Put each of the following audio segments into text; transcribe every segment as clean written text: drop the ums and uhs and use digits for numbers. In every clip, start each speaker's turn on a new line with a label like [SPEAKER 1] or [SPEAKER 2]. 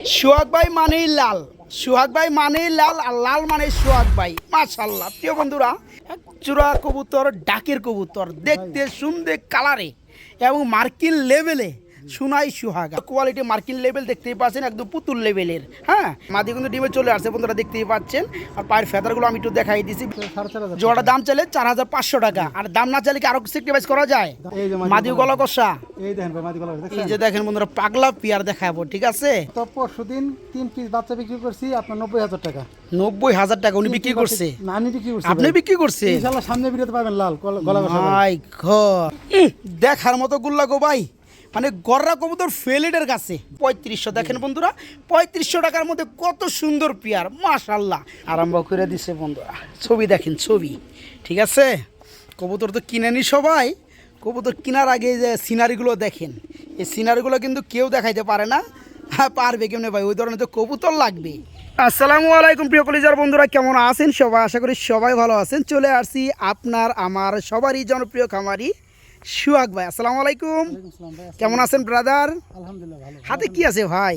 [SPEAKER 1] সোহাগ ভাই মানেই লাল, সোহাগ ভাই মানেই লাল, আর লাল মানে সোহাগ ভাই। মাশাআল্লাহ প্রিয় বন্ধুরা, এক জোড়া কবুতর, ডাকের কবুতর, দেখতে সুন্দর কালারে এবং মার্কিন লেভেলে সোনাই সোহাগা কোয়ালিটি। মার্কিন লেভেল দেখতেই পাচ্ছেন, একদম পুতুল লেভেলের। হ্যাঁ, মাদি কিন্তু ডিমে চলে আসছে বন্ধুরা, দেখতেই পাচ্ছেন। আর পায়ের ফেদারগুলো আমি একটু দেখাই দিছি। জোড়াটা দাম চাইলে 4,500 টাকা, আর দাম না চাইলে কি আরো সেক্রিফাইস করা যায়। মাদি গলা কষা,
[SPEAKER 2] এই দেখেন ভাই, মাদি গলা দেখছেন?
[SPEAKER 1] এই যে দেখেন বন্ধুরা, পাগলা পিয়ার দেখাবো, ঠিক আছে।
[SPEAKER 2] তো পরশুদিন 3 পিস বাচ্চা বিক্রি করছি আপনার 90,000 টাকা।
[SPEAKER 1] 90,000 টাকা উনি বিক্রি করছে?
[SPEAKER 2] না, আমি বিক্রি করছি।
[SPEAKER 1] আপনি বিক্রি করছে?
[SPEAKER 2] ইনশাআল্লাহ সামনে ভিডিওতে পাবেন লাল গলা কষা।
[SPEAKER 1] মাই গড, দেখার মতো গুল্লা গো ভাই, মানে গররা কবুতর ফেলেটের কাছে 3500। দেখেন বন্ধুরা, 3500 টাকার মধ্যে কত সুন্দর পেয়ার, মাশাআল্লাহ। আরম্ভ করে দিছে বন্ধুরা, ছবি দেখেন, ছবি, ঠিক আছে। কবুতর তো কিনেনি সবাই, কবুতর কেনার আগে যে সিনারিগুলো দেখেন, এই সিনারিগুলো কিন্তু কেউ দেখাইতে পারে না। হ্যাঁ, পারবে কেমনে ভাই, ওই ধরনের তো কবুতর লাগবে। আসসালামু আলাইকুম প্রিয় কলিজার বন্ধুরা, কেমন আছেন সবাই? আশা করি সবাই ভালো আছেন। চলে আসছি আপনার আমার সবারই জনপ্রিয় খামারি সোহাগ ভাই। আসসালামু আলাইকুম, কেমন আছেন ব্রাদার?
[SPEAKER 2] আলহামদুলিল্লাহ ভালো।
[SPEAKER 1] হাতে কি আছে ভাই?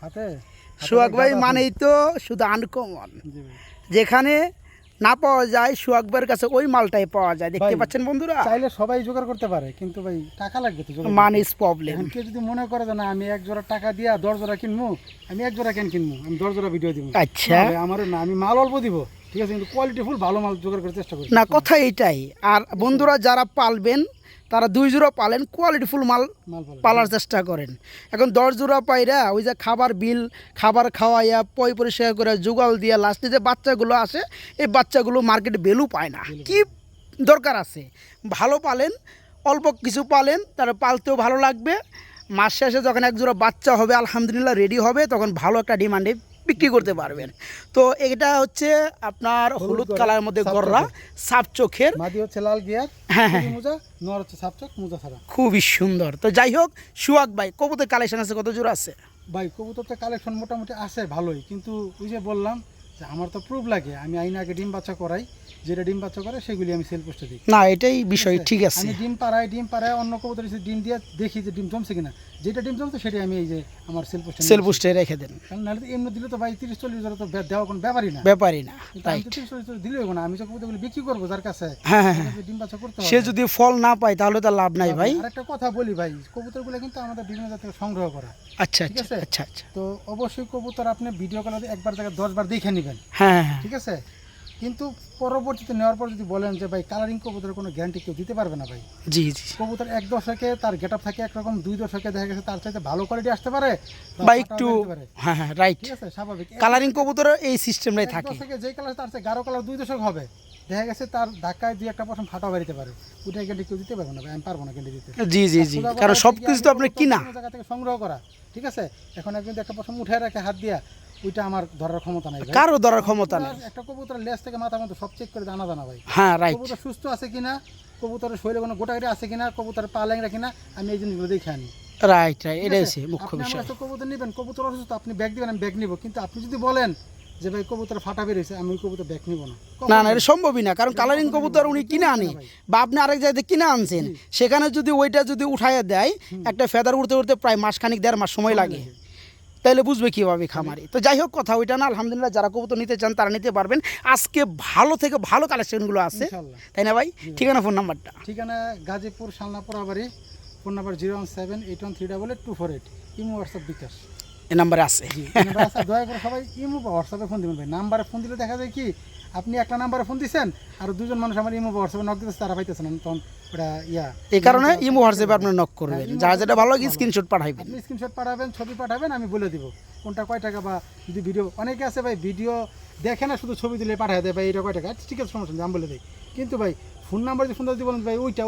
[SPEAKER 2] হাতে
[SPEAKER 1] সোহাগ ভাই মানেই তো শুধু আনকমন, যেখানে না পাওয়া যায় সোহাগ ভাইয়ের কাছে ওই মালটাই পাওয়া যায়। দেখতে পাচ্ছেন বন্ধুরা,
[SPEAKER 2] চাইলে সবাই জোগাড় করতে পারে, কিন্তু ভাই টাকা লাগবে তো।
[SPEAKER 1] Money is problem.
[SPEAKER 2] কেউ যদি মনে করে যে না আমি 1 জোড়া টাকা দিয়া 10 জোড়া কিনবো, আমি 1 জোড়া কেন কিনবো, আমি 10 জোড়া ভিডিও দিব।
[SPEAKER 1] আচ্ছা,
[SPEAKER 2] আমার না, আমি মাল অল্প দিব, ঠিক আছে, কিন্তু কোয়ালিটি ফুল ভালো মাল জোগাড় করার চেষ্টা করি।
[SPEAKER 1] না, কথা এইটাই। আর বন্ধুরা যারা পালবেন তারা 2 জোড়া পালেন, কোয়ালিটিফুল মাল পালার চেষ্টা করেন। এখন 10 জোড়া পাইরা ওই যে খাবার বিল, খাবার খাওয়াইয়া পরিষ্কার করে জোগাল দিয়া লাস্টে যে বাচ্চাগুলো আসে, এই বাচ্চাগুলো মার্কেটে ভ্যালু পায় না। কি দরকার আছে, ভালো পালেন, অল্প কিছু পালেন, তারা পালতেও ভালো লাগবে। মাস শেষে যখন 1 জোড়া বাচ্চা হবে আলহামদুলিল্লাহ রেডি হবে, তখন ভালো একটা ডিমান্ডে বিক্রি করতে পারবেন। তো এটা হচ্ছে আপনার হলুদ কালারের মধ্যে গররা, সাপ চোখের,
[SPEAKER 2] মাদি হচ্ছে লাল গিয়ার,
[SPEAKER 1] হ্যাঁ হ্যাঁ,
[SPEAKER 2] মোজা, নর হচ্ছে সাপ চোখ মোজা ছাড়া।
[SPEAKER 1] খুবই সুন্দর। তো যাই হোক, সোহাগ ভাই কবুতর কালেকশন আছে কত জোড়া আছে?
[SPEAKER 2] ভাই কবুতরটা কালেকশন মোটামুটি আছে ভালোই, কিন্তু ওই যে বললাম যে আমার তো প্রুফ লাগে। আমি আইন আগে ডিম বাচ্চা করাই, যেটা ডিম বাচ্চা করে সেগুলি আমি সেল পোস্টে দিই।
[SPEAKER 1] না, এটাই বিষয়, ঠিক আছে।
[SPEAKER 2] আমি ডিম পাড়ায় অন্য কবুতর ডিম দিয়ে দেখি যে ডিম জমছে কিনা, যেটা ডিম জমছে সেটাই আমি এই যে আমার সেল পোস্টে
[SPEAKER 1] রেখে দেন।
[SPEAKER 2] কারণ নাহলে তো এমনি দিলে তো ভাই 30-40 জোড়া তো দেওয়া কোনো ব্যাপারই না।
[SPEAKER 1] তাই
[SPEAKER 2] 30-40 জোড়া দিলেও না, আমি যে কবুতরগুলো বিক্রি করবো যার কাছে,
[SPEAKER 1] হ্যাঁ হ্যাঁ,
[SPEAKER 2] ডিম বাচ্চা করতে
[SPEAKER 1] সে যদি ফল না পায় তাহলে তো লাভ নাই ভাই।
[SPEAKER 2] আর একটা কথা বলি ভাই, কবুতরগুলো কিন্তু আমাদের বিভিন্ন জায়গা থেকে সংগ্রহ করা।
[SPEAKER 1] আচ্ছা
[SPEAKER 2] ঠিক আছে,
[SPEAKER 1] আচ্ছা আচ্ছা,
[SPEAKER 2] তো অবশ্যই কবুতর আপনি ভিডিও কলে একবার জায়গায় 10 বার দেখে নেবেন,
[SPEAKER 1] হ্যাঁ হ্যাঁ,
[SPEAKER 2] ঠিক আছে। কিন্তু পরবর্তীতে নেওয়ার পর যদি বলেন যে ভাই কালারিং কবুতরের কোনো গ্যারান্টি কেউ দিতে পারবে না ভাই।
[SPEAKER 1] জি জি,
[SPEAKER 2] কবুতর 1 দশকে তার গেটআপ থাকে একরকম, 2 দশকে দেখা গেছে তার চাইতে ভালো কোয়ালিটি আসতে পারে
[SPEAKER 1] বা একটু, হ্যাঁ হ্যাঁ রাইট,
[SPEAKER 2] ঠিক আছে, স্বাভাবিক।
[SPEAKER 1] কালারিং কবুতরের এই সিস্টেমটাই
[SPEAKER 2] 1
[SPEAKER 1] থাকে।
[SPEAKER 2] দশকে যে কালার তার চেয়ে গাঢ় কালার 2 দশক হবে, দেখা গেছে তার ধাক্কায় 2-1টা পশম ফাটা বেরিতে পারে, ওটা গ্যারান্টি কেউ দিতে পারবে না ভাই, আমি পারবো না গ্যারান্টি দিতে।
[SPEAKER 1] জি জি জি, কারণ সবকিছু তো আপনার কিনা
[SPEAKER 2] জায়গা থেকে সংগ্রহ করা, ঠিক আছে। এখন একজন একটা পশম উঠে রাখে হাত দিয়া, ওইটা আমার ধরার ক্ষমতা নাই ভাই,
[SPEAKER 1] কারো ধরার ক্ষমতা নেই।
[SPEAKER 2] একটা কবুতরের লেজ থেকে মাথা মতো সব চেক করে জানা ভাই।
[SPEAKER 1] হ্যাঁ রাইট,
[SPEAKER 2] কবুতর সুস্থ আছে কিনা, কবুতরের শরীরে কোনো গোটাগিরি আছে কিনা, কবুতরের পা ল্যাংড়া কিনা, আমি এই জিনিসগুলো দেখে আনি।
[SPEAKER 1] রাইট রাইট, এটাই হচ্ছে মুখ্য বিষয়।
[SPEAKER 2] আপনি কবুতর নেবেন, কবুতর অসুস্থ, আপনি ব্যাগ দিবেন, আমি ব্যাগ নিব, কিন্তু আপনি যদি বলেন যে ভাই কবুতর ফাটা বেরিয়েছে, আমি ওই কবুতর ব্যাগ নিব না।
[SPEAKER 1] না না, এটা সম্ভবই না, কারণ কালারিং কবুতর উনি কিনে আনে বা আপনি আরেক জায়গায় কিনে আনছেন, সেখানে যদি ওইটা যদি উঠাইয়া দেয়, একটা ফেদার উঠতে উঠতে প্রায় মাসখানিক 1.5 মাস সময় লাগে, তাহলে বুঝবে কীভাবে খামারি। তো যাই হোক, কথা ওইটা না, আলহামদুলিল্লাহ যারা কবুতর নিতে চান তারা নিতে পারবেন। আজকে ভালো থেকে ভালো কালেকশনগুলো আছে, তাই না ভাই? ঠিকানা, ফোন নাম্বারটা?
[SPEAKER 2] ঠিকানা Gazipur Shalna Porabari, phone number 01781382448, imo WhatsApp bKash
[SPEAKER 1] এই নাম্বারে আছে।
[SPEAKER 2] দয়া করে সবাই ইমো বা হোয়াটসঅ্যাপে ফোন দিবেন ভাই। নাম্বারে ফোন দিলে দেখা যায় কি, আপনি একটা নাম্বারে ফোন দিচ্ছেন আর 2জন মানুষ আমার ইমো বা হোয়াটসঅ্যাপে নক দিতেছে, তারা পাইতেছেন না, তখন ওটা এই কারণে
[SPEAKER 1] ইমো হোয়াটসঅ্যাপে আপনি নক করবেন, যার যেটা ভালো লাগে স্ক্রিনশট পাঠাবেন।
[SPEAKER 2] আপনি স্ক্রিনশট পাঠাবেন, ছবি পাঠাবেন, আমি বলে দিব কোনটা কয় টাকা। বা যদি ভিডিও, অনেকে আছে ভাই ভিডিও দেখে না, শুধু ছবি দিলে পাঠায় দেয় ভাই, এটা কয় টাকা, ঠিক আছে সমস্যা নেই, আমি বলে দিই। কিন্তু ভাই ফোন নাম্বার যদি ফোন দিয়ে বলেন ভাই ওইটা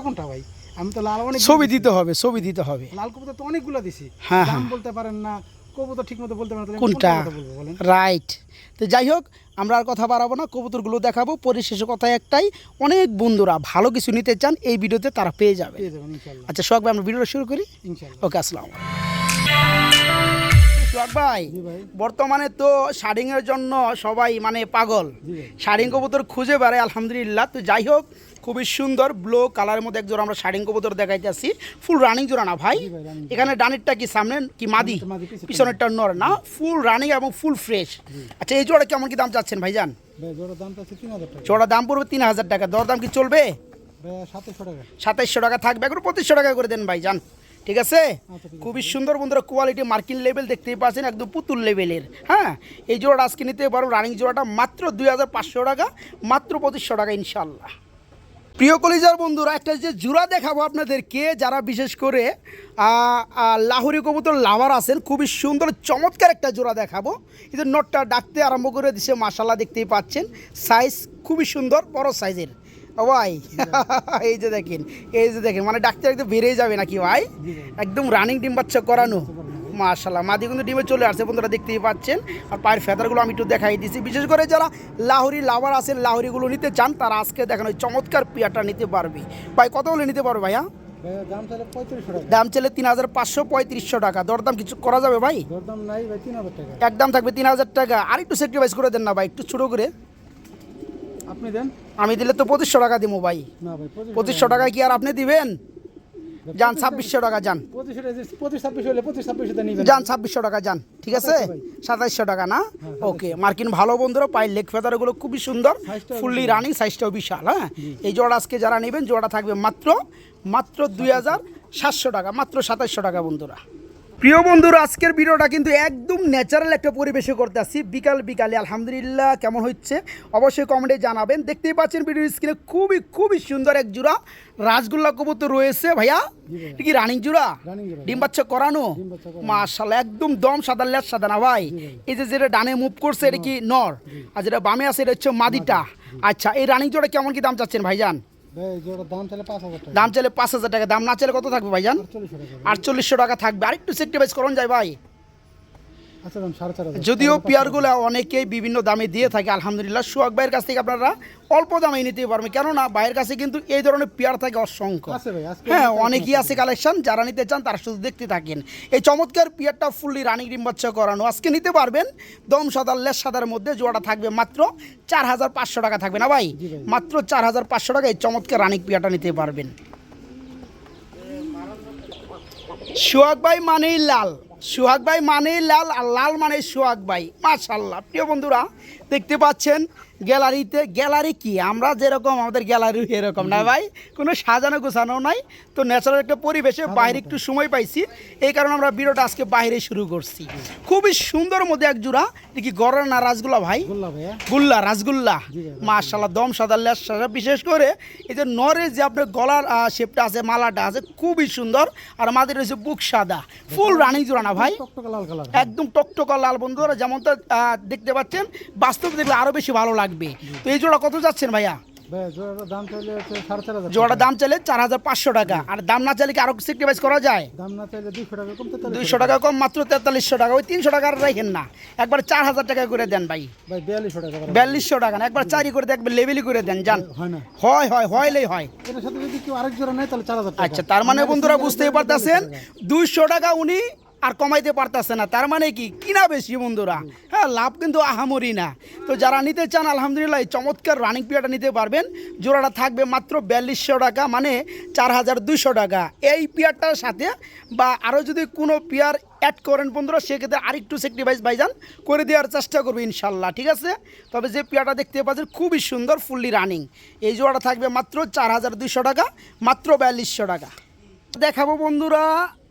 [SPEAKER 2] কোনটা ভাই, আমি তো লাল অনেক
[SPEAKER 1] ছবি দিতে হবে,
[SPEAKER 2] লাল কবুতর তো অনেকগুলো দিছি, দাম বলতে পারেন না, কবুতর ঠিক মতো বলতে পারেন না,
[SPEAKER 1] কোনটা
[SPEAKER 2] বলবো বলেন?
[SPEAKER 1] রাইট। তো যাই হোক, আমরা আর কথা বাড়াবো না, কবুতরগুলো দেখাবো। পরিশেষে কথা একটাই, অনেক বন্ধুরা ভালো কিছু নিতে চান, এই ভিডিওতে তারা পেয়ে যাবে।
[SPEAKER 2] ইনশাআল্লাহ।
[SPEAKER 1] আচ্ছা সোহাগ ভাই, আমরা ভিডিওটা শুরু করি।
[SPEAKER 2] ইনশাআল্লাহ।
[SPEAKER 1] ওকে, আসসালামু আলাইকুম। সোহাগ ভাই, বর্তমানে তো শার্ডিংয়ের জন্য সবাই মানে পাগল, শার্ডিং কবুতর খুঁজে বেড়ায় আলহামদুলিল্লাহ। তো যাই হোক, খুবই সুন্দর ব্লু কালারের মধ্যে এক জোড়া আমরা শাড়িং কবুতর দেখাইতেছি ফুল রানিং জোড়া না ভাই
[SPEAKER 2] জি ভাই, running।
[SPEAKER 1] এখানে ডানেরটা কি সামনে কি মাদি
[SPEAKER 2] মাদি, পিছনে।
[SPEAKER 1] পিছনেরটা নর না ফুল রানিং এবং ফুল ফ্রেশ আচ্ছা এই জোড়া কেমন কি দাম চাচ্ছেন ভাইজান
[SPEAKER 2] ভাই জোড়ার দামটা আছে 3000 টাকা।
[SPEAKER 1] জোড়া দাম পড়বে 3000 টাকা দরদাম কি চলবে
[SPEAKER 2] ভাই 2700 টাকা।
[SPEAKER 1] 2700 টাকা থাকবে এখন 2500 টাকা করে দেন ভাইজান ঠিক আছে
[SPEAKER 2] আচ্ছা, ঠিক
[SPEAKER 1] খুবই সুন্দর বন্ধুরা কোয়ালিটি মার্কিন লেভেল দেখতেই পাচ্ছেন একদম পুতুল লেভেলের হ্যাঁ এই জোড়াটা আজকে নিতে পারো রানিং জোড়াটা মাত্র 2500 টাকা মাত্র 2500 টাকা ইনশাল্লাহ প্রিয় কলিজার বন্ধুরা একটা যে জোড়া দেখাবো আপনাদেরকে যারা বিশেষ করে লাহোরি কবুতর লাভার আছেন খুবই সুন্দর চমৎকার একটা জোড়া দেখাবো এই যে নটটা ডাকতে আরম্ভ করে দিছে মাশাল্লাহ দেখতেই পাচ্ছেন সাইজ খুবই সুন্দর বড় সাইজের ও ভাই এই যে দেখেন মানে ডাক্তার একদম বেড়েই যাবে নাকি ভাই একদম রানিং ডিম বাচ্চা করানো মাশাল্লাহ মাদি কিন্তু ডিমে চলে আসছে বন্ধুরা দেখতেই পাচ্ছেন আর পায়ের ফেদারগুলো আমি একটু দেখাই দিচ্ছি বিশেষ করে যারা লাহোরি লাভার আছেন লাহোরিগুলো নিতে চান তারা আজকে দেখেন ওই চমৎকার পিয়াটা নিতে পারবে ভাই কত হলে নিতে পারবে ভাইয়া
[SPEAKER 2] ভাই দাম চাইলে 3500 টাকা।
[SPEAKER 1] দাম চলে 3500 টাকা দরদাম কিছু করা যাবে ভাই
[SPEAKER 2] দরদাম নাই ভাই 3000 টাকা।
[SPEAKER 1] একদম থাকবে 3000 টাকা আর একটু স্যাক্রিফাইস করে দেন না ভাই একটু ছোটো করে
[SPEAKER 2] আপনি দেন।
[SPEAKER 1] আমি দিলে তো 2500 টাকা দিব ভাই
[SPEAKER 2] না ভাই
[SPEAKER 1] 2500 টাকায় কি আর আপনি দিবেন যান 2600 টাকা যান
[SPEAKER 2] 25 হলে 25 তে নিবেন।
[SPEAKER 1] যান 2600 টাকা যান ঠিক আছে 2700 টাকা না ওকে মার্কিন ভালো বন্ধুরা পায়ের লেগ ফেদারগুলো খুবই সুন্দর
[SPEAKER 2] সাইজটাও
[SPEAKER 1] ফুললি রানিং সাইজটাও বিশাল হ্যাঁ এই জোড়া আজকে যারা নেবেন জোড়া থাকবে মাত্র 2700 টাকা মাত্র 2700 টাকা বন্ধুরা প্রিয় বন্ধুরা আজকের ভিডিওটা কিন্তু একদম ন্যাচারাল একটা পরিবেশে করতে আসছি বিকালে আলহামদুলিল্লাহ কেমন হচ্ছে অবশ্যই কমেন্টে জানাবেন দেখতেই পাচ্ছেন ভিডিওর স্ক্রিনে খুবই সুন্দর এক জোড়া রাসগোল্লা কবুতর রয়েছে ভাইয়া এটা কি রানিং জোড়া
[SPEAKER 2] Running জোড়া।
[SPEAKER 1] ডিম বাচ্চা করানো
[SPEAKER 2] ডিম বাচ্চা করানো।
[SPEAKER 1] মাশাআল্লাহ একদম দম সাদা লেজ সাদা না ভাই এই যে যেটা ডানে মুভ করছে এটা কি নর আর যেটা বামে আছে এটা হচ্ছে মাদিটা আচ্ছা এই রানিং জোড়া কেমন কি দাম চাচ্ছেন ভাইজান
[SPEAKER 2] ভাই জোড়ার দাম চাইলে 5000 টাকা।
[SPEAKER 1] দাম চাইলে 5000 টাকা দাম না চাইলে কত থাকবে ভাইজান
[SPEAKER 2] 4800 টাকা।
[SPEAKER 1] 4800 টাকা থাকবে আরেকটু সেক্টিভাইজ করুন যায় ভাই
[SPEAKER 2] আচ্ছা দাম 4500।
[SPEAKER 1] যদিও পেয়ারগুলো অনেকেই বিভিন্ন দামে দিয়ে থাকে আলহামদুলিল্লাহ সোহাগ ভাইয়ের কাছ থেকে আপনারা অল্প দামে নিতে পারবেন কেননা ভাইয়ের কাছে কিন্তু এই ধরনের পেয়ার থাকে অসংখ্য
[SPEAKER 2] আছে ভাই, আজকে
[SPEAKER 1] হ্যাঁ
[SPEAKER 2] অনেক
[SPEAKER 1] অনেকই আছে কালেকশন যারা নিতে চান তারা শুধু দেখতে থাকেন এই চমৎকার পেয়ারটা ফুললি রানিং ডিম বাচ্চা করানো আজকে নিতে পারবেন দম সাদার লেস সাদার মধ্যে জোড়াটা থাকবে মাত্র 4500 টাকা থাকবে না ভাই
[SPEAKER 2] জি ভাই।
[SPEAKER 1] মাত্র 4500 টাকা এই চমৎকার রানিং পেয়ারটা নিতে পারবেন সোহাগ ভাই মানেই লাল সোহাগ ভাই মানেই লাল আর লাল মানে সোহাগ ভাই মাশাআল্লাহ প্রিয় বন্ধুরা দেখতে পাচ্ছেন গ্যালারি কি আমরা যেরকম আমাদের গ্যালারি এরকম না ভাই কোনো সাজানো গোছানো নাই তো ন্যাচারাল একটা পরিবেশে বাইরে একটু সময় পাইছি এই কারণে আমরা ভিডিওটা আজকে বাইরে শুরু করছি খুবই সুন্দর মধ্যে এক জোড়া কি গড়া না রাসগোল্লা ভাই
[SPEAKER 2] গোল্লা ভাইয়া।
[SPEAKER 1] গুল্লা রাসগোল্লা
[SPEAKER 2] জি ভাই।
[SPEAKER 1] মাশাআল্লাহ দম সাদা লেস সাদা বিশেষ করে এই যে নরের যে আপনার গলার শেপটা আছে মালাটা আছে খুবই সুন্দর আর আমাদের রয়েছে বুক সাদা ফুল রানিং জোড়া না ভাই
[SPEAKER 2] টকটকা লাল কালার।
[SPEAKER 1] একদম টকটকা লাল বন্ধুরা যেমনটা দেখতে পাচ্ছেন বাস্তবে দেখলে আরো বেশি ভালো লাগবে তো এই জোড়া কত যাচ্ছেন ভাইয়া
[SPEAKER 2] ভাই জোড়ার দাম চাইলে হচ্ছে 4500।
[SPEAKER 1] জোড়ার দাম চাইলে 4500 টাকা আর দাম না চাইলে কি আরো সেক্রিফাইস করা যায়
[SPEAKER 2] দাম না চাইলে 200 টাকা কম
[SPEAKER 1] 200 টাকা কম মাত্র 4300 টাকা ওই 300 টাকা আর রাখেন না একবার 4000 টাকা করে দেন ভাই
[SPEAKER 2] ভাই 4200 টাকা।
[SPEAKER 1] 4200 টাকা না একবার চারি করে দেন একবার লেভেলই করে দেন যান
[SPEAKER 2] হয় না।
[SPEAKER 1] হয়লেই হয়
[SPEAKER 2] এর সাথে যদি কেউ আরেক জোড়া নেয় তাহলে 4000 টাকা।
[SPEAKER 1] আচ্ছা তার মানে বন্ধুরা বুঝতেই পারতেছেন 200 টাকা উনি আর কমাইতে পারতেছে না তার মানে কি কিনা বেশি বন্ধুরা হ্যাঁ লাভ কিন্তু আহামরি না তো যারা নিতে চান আলহামদুলিল্লাহ এই চমৎকার রানিং পিয়ারটা নিতে পারবেন জোড়াটা থাকবে মাত্র 4200 টাকা মানে 4200 টাকা এই পিয়ারটার সাথে বা আরও যদি কোনো পিয়ার অ্যাড করেন বন্ধুরা সেক্ষেত্রে আরেকটু সেক্রিফাইস ভাইজান করে দেওয়ার চেষ্টা করবে ইনশাল্লাহ ঠিক আছে তবে যে পিয়ারটা দেখতে পাচ্ছেন খুবই সুন্দর ফুললি রানিং এই জোড়াটা থাকবে মাত্র 4200 টাকা মাত্র 4200 টাকা দেখাবো বন্ধুরা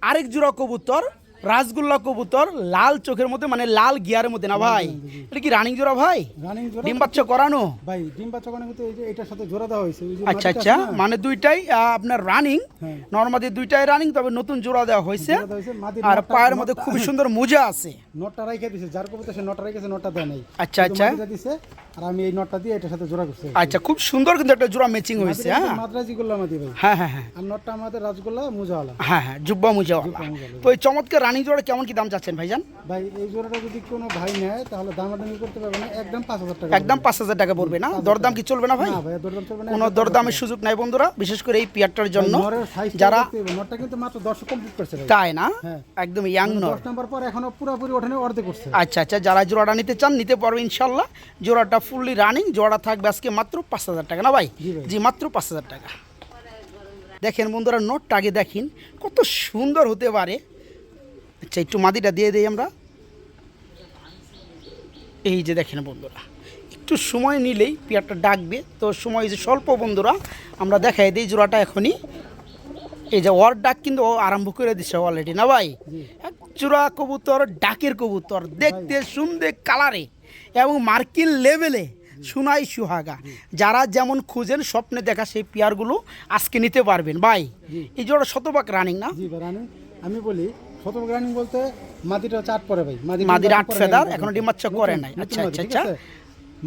[SPEAKER 1] আরেক জোড়া কবুতর রাসগোল্লা কবুতর লাল চোখের মধ্যে মানে লাল গিয়ারের মধ্যে না ভাই এটা কি রানিং জোড়া ভাই
[SPEAKER 2] রানিং জোড়া
[SPEAKER 1] ডিম বাচ্চা করানো
[SPEAKER 2] ভাই ডিম বাচ্চা করানো কিন্তু এই যে এটার সাথে জোড়া দেওয়া হয়েছে ওই যে
[SPEAKER 1] আচ্ছা
[SPEAKER 2] মাটিটা
[SPEAKER 1] আচ্ছা
[SPEAKER 2] আছে না,
[SPEAKER 1] মানে দুইটাই আপনার রানিং
[SPEAKER 2] হ্যাঁ।
[SPEAKER 1] নর্মালি দুইটাই রানিং তবে নতুন জোড়া দেওয়া হয়েছে
[SPEAKER 2] জোড়া দেওয়া হয়েছে, মাটির
[SPEAKER 1] আর
[SPEAKER 2] নটটা-
[SPEAKER 1] পায়ের মধ্যে
[SPEAKER 2] নটটা-
[SPEAKER 1] খুবই সুন্দর মোজা আছে
[SPEAKER 2] নটটা রাইখে দিছে যার কবিতা সে নটটা রেখেছে নটটা দেয় নাই
[SPEAKER 1] আচ্ছা,
[SPEAKER 2] শুধু
[SPEAKER 1] আচ্ছা।
[SPEAKER 2] মাটিটা দিছে আর আমি এই নটটা দিয়ে এটার সাথে জোড়া করছি
[SPEAKER 1] আচ্ছা খুব সুন্দর কিন্তু একটা জোড়া ম্যাচিং হয়েছে হ্যাঁ
[SPEAKER 2] মাদ্রাজি গোল্লা মাদি ভাই
[SPEAKER 1] হ্যাঁ হ্যাঁ হ্যাঁ
[SPEAKER 2] আর নটটা আমাদের রাজগোল্লা মুজাওয়ালা।
[SPEAKER 1] হ্যাঁ হ্যাঁ জুব্বা মুজাওয়ালা
[SPEAKER 2] মুজাওয়ালা।
[SPEAKER 1] তো এই চমৎকার রানিং রানিং জোড়া কেমন কি দাম চাচ্ছেন ভাইজান?
[SPEAKER 2] ভাই এই জোড়াটা যদি কোনো ভাই নেয় তাহলে দামাদামি করতে পারবে না, একদম 5,000 টাকা।
[SPEAKER 1] একদম 5,000 টাকা পড়বে না? দরদাম কি চলবে না ভাই?
[SPEAKER 2] না ভাই দরদাম চলবে না,
[SPEAKER 1] কোনো দরদামের সুযোগ নাই বন্ধুরা, বিশেষ করে এই পিয়ারটার জন্য।
[SPEAKER 2] নরের সাইজটা
[SPEAKER 1] যারা
[SPEAKER 2] নরটা কিন্তু মাত্র 10 কমপ্লিট করছে ভাই।
[SPEAKER 1] তাই না?
[SPEAKER 2] হ্যাঁ।
[SPEAKER 1] একদম ইয়াং নর।
[SPEAKER 2] 10 নাম্বার পর এখনো পুরোপুরি ওঠেনি, অর্ধেক করছে।
[SPEAKER 1] আচ্ছা আচ্ছা, যারা জোড়াটা নিতে চান নিতে পারবে ইনশাল্লাহ। জোড়াটা ফুললি রানিং, জোড়া থাকবে আজকে মাত্র 5,000 টাকা না ভাই?
[SPEAKER 2] জি ভাই।
[SPEAKER 1] জি মাত্র 5,000 টাকা। দেখেন বন্ধুরা নোটটা আগে দেখেন কত সুন্দর হতে পারে। আচ্ছা একটু মাদিটা দিয়ে দেই আমরা। এই যে দেখেন বন্ধুরা, একটু সময় নিলেই পেয়ারটা ডাকবে, তো সময় যে স্বল্প বন্ধুরা, আমরা দেখাই দিই জোড়াটা এখনই। এই যে ওর ডাক কিন্তু ও আরম্ভ করে দিচ্ছে অলরেডি না ভাই? এক জোড়া কবুতর, ডাকের কবুতর, দেখতে সুন্দর কালারে এবং মার্কিন লেভেলে, সোনাই সুহাগা। যারা যেমন খুঁজেন স্বপ্নে দেখা সেই পেয়ারগুলো আজকে নিতে পারবেন ভাই। এই জোড়া শতভাগ রানিং না?
[SPEAKER 2] জি ভাই রানিং। আমি বলি শতভাগ রানিং বলতে মাদিটা 8 পরে ভাই,
[SPEAKER 1] মাদির 8 ফেদার, এখনো ডিমাচ্ছা করে নাই। আচ্ছা আচ্ছা আচ্ছা।